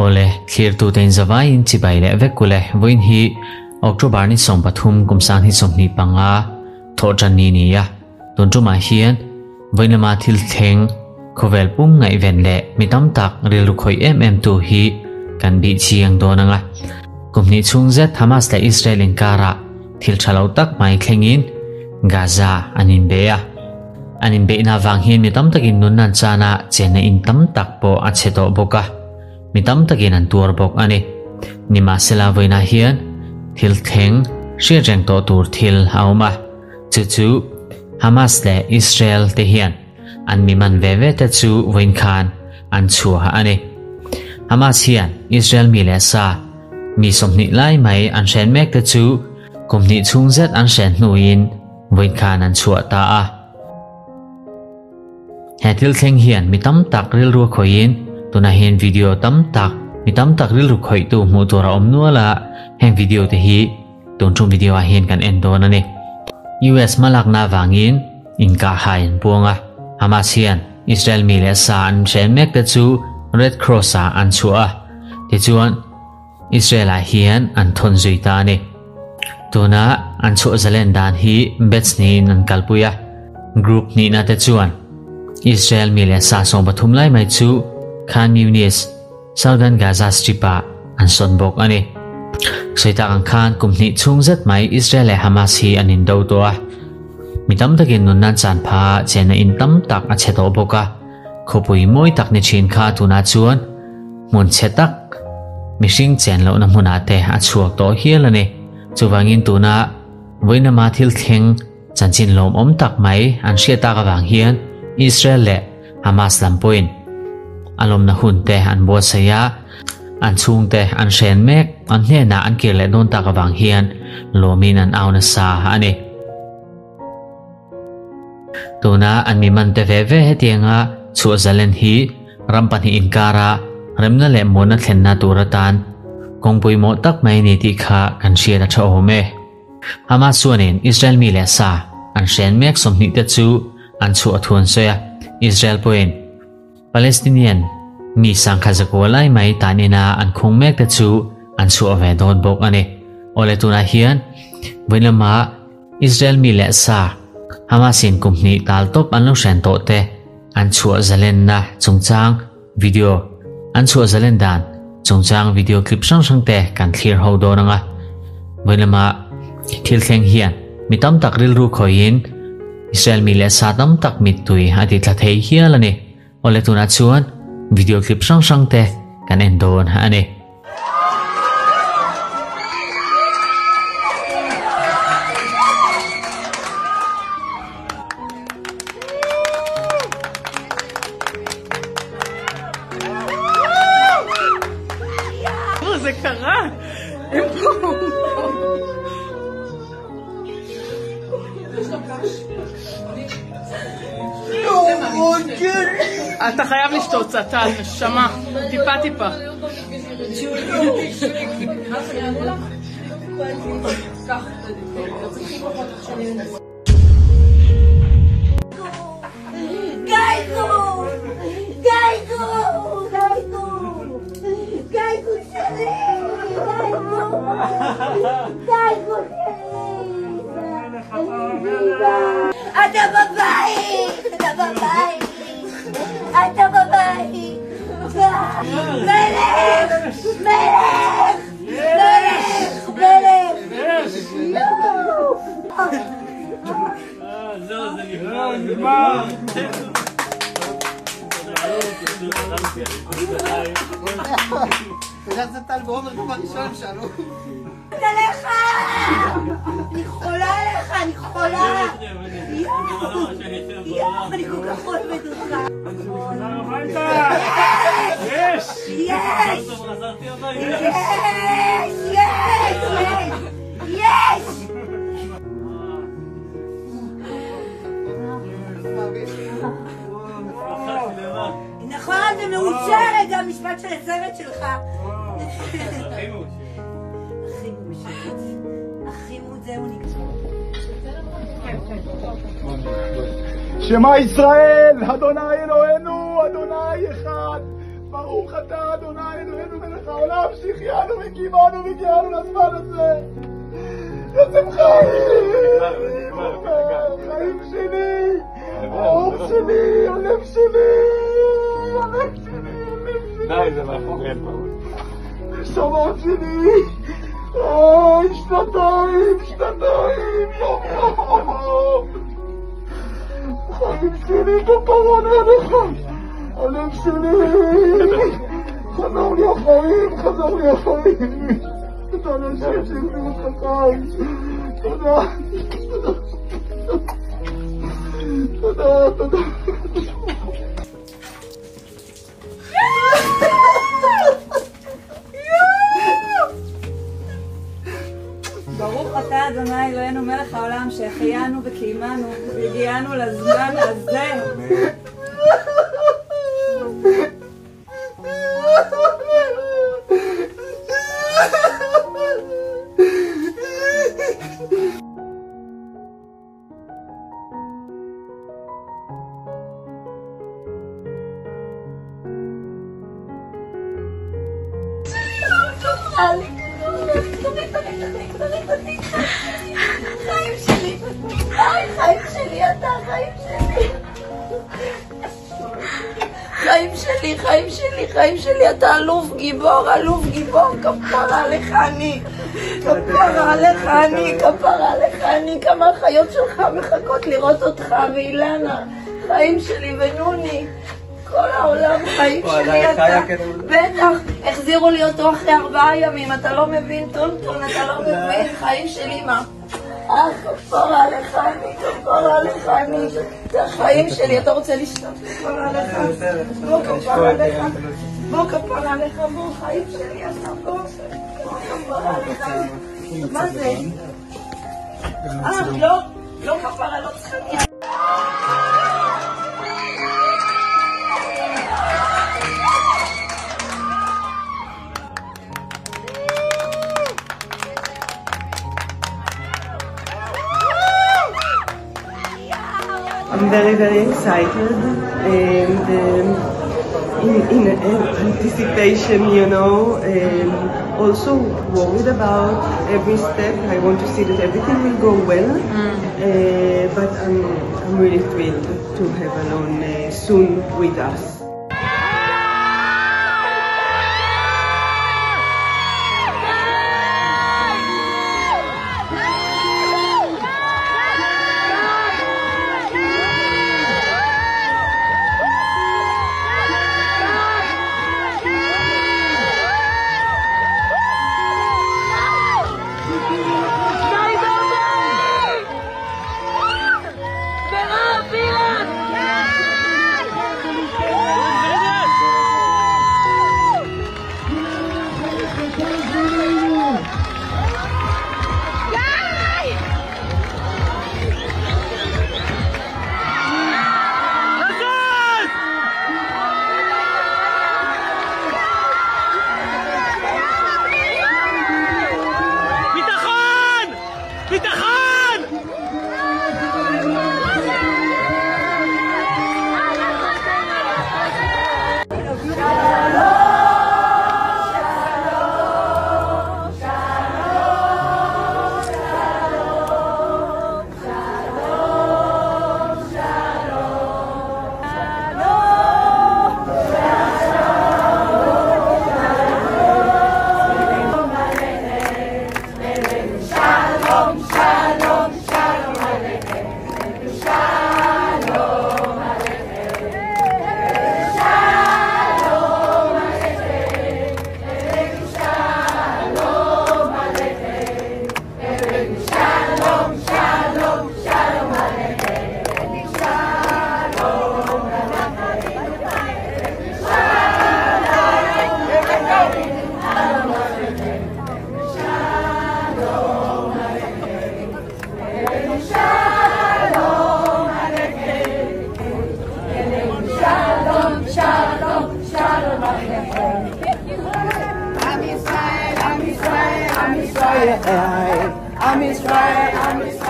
Ole clear tu ten zawai in chibai le vekule voin hi October ni som pathum kumsan hi somni panga thojan ni ni ya tuntuma hian voinama thil theng khovel pum ngai ven le mitam tak ril khoi tu hi kan bi chiang donanga kumni chungzet Hamas le Israel in kara thil thalo tak mai thlengin Gaza anin beya anin be na wang hian mitam takin nunnan chana chena in tam tak po acheto boka mitam takin an tur bok ani nima sela voina hian thil theng shia jeng to tur thil hauma chu Hamas le Israel te hian an miman veve te chu voin khan an chua ani Hamas hian Israel mi le sa mi somni lai mai an shen mek te chu kumni chungzet an shen nuin voin khan an chua ta a hetil theng hian mitam tak ril ru khoin tuna hian video tam tak mitam tak ril ru khoi tu mu tora omnuala heng video te hi tunchum video a hian kan endon ani US malak na wangin inka hain puanga Hamas hian Israel mi le sa an shen mek te chu Red Cross a an chua ti chuan Israel a hian an thon zui ta ni tuna an chu zalen dan hi bets ni nan kalpuya group ni na te chuan Israel mi le sa som pathum lai mai chu Khan Yunis Southern Gaza Stripa an son bok ani soita ang khan kumni chungzet mai Israel le Hamas hi anin do to a mitam takin nunnan chan pha chena in tam tak a cheto boka khopui moi tak ni chin kha tuna chuan mun chetak mishing chen lo na hmuna te a chuak to hialani chuwangin tuna voinama thil theng chanchin lom om tak mai an hria ta ka wang hian Israel le Hamas lampoin alom na hun te an bo saya an chung te an shen mek an hne na an kir le don ta ka wang hian lomin an auna sa ani tuna an mi man te ve hetianga chu zalen hi rampan hi inkara remna le mona thlenna turatan kongpui mo tak mai ni ti kha kan shia da tho me Hamas suanin Israel mi le sa an shen mek somni te chu an chu athun soya Israel point Palestinian mi sangkha zakolai mai tanina an khong mek te chu an chu ave don bok ani ole tuna hian voinama Israel mi le sa Hamasin kumni tal top an lo shen to te an chu zalen na chungchang video an chu zalen dan chungchang video clip sang te kan clear ho do nanga voinama thil thleng hian mitam tak ril ru khoin Israel mi le sa tam tak mit tui ati tla thei hialani ole tuna chuan video clip sang te kan endon ani זה קרה! הם פה! אתה חייב לשתות קצת, נשמה, טיפה. אתה בבית! זה טל בעומר כבר ראשון שלו. תלך! אני חולה עליך, אני חולה! אני כל כך אוהבת אותך. יש! נכון, זה מאושרת, זה המשפט של הסרט שלך. הכי מאושרת. הכי מאושרת. שמע ישראל, אדוני אלוהינו, אדוני אחד. ברוך אתה, אדוני אלוהינו מלך העולם, שהחיינו וקיימנו והגיענו לזמן הזה. עצם חיים שלי, האור שלי, הלב שלי, הלב שלי, הלב שלי. די, זה מאחורינו. נשמות שלי. שנתיים, יום. חיים שלי, כפרון עליך. הלב שלי. חזור לי החיים. תודה לאנשים שהביאו אותך חיים. תודה. ברוך אתה אדוני אלוהינו מלך העולם שהחיינו וקיימנו והגיענו לזמן הזה. חיים שלי, אתה אלוף גיבור, כפרה עליך אני, כמה החיות שלך מחכות לראות אותך, ואילנה, חיים שלי ונוני, כל העולם חיים שלי, אתה, בטח, החזירו לי אותו אחרי 4 ימים, אתה לא מבין, טונטון, אתה לא מבין, חיים שלי, מה? כפרה עליך אני, זה החיים שלי, אתה רוצה לשתות? כפרה עליך, בוא כפרה עליך, בוא חיים שלי, אתה בוא כפרה עליך, מה זה? לא כפרה, לא צריכה נהיה. I'm very excited and in anticipation, also worried about every step. I want to see that everything will go well, but I'm really thrilled to have Alon soon with us. I'm Israel, I'm Israel.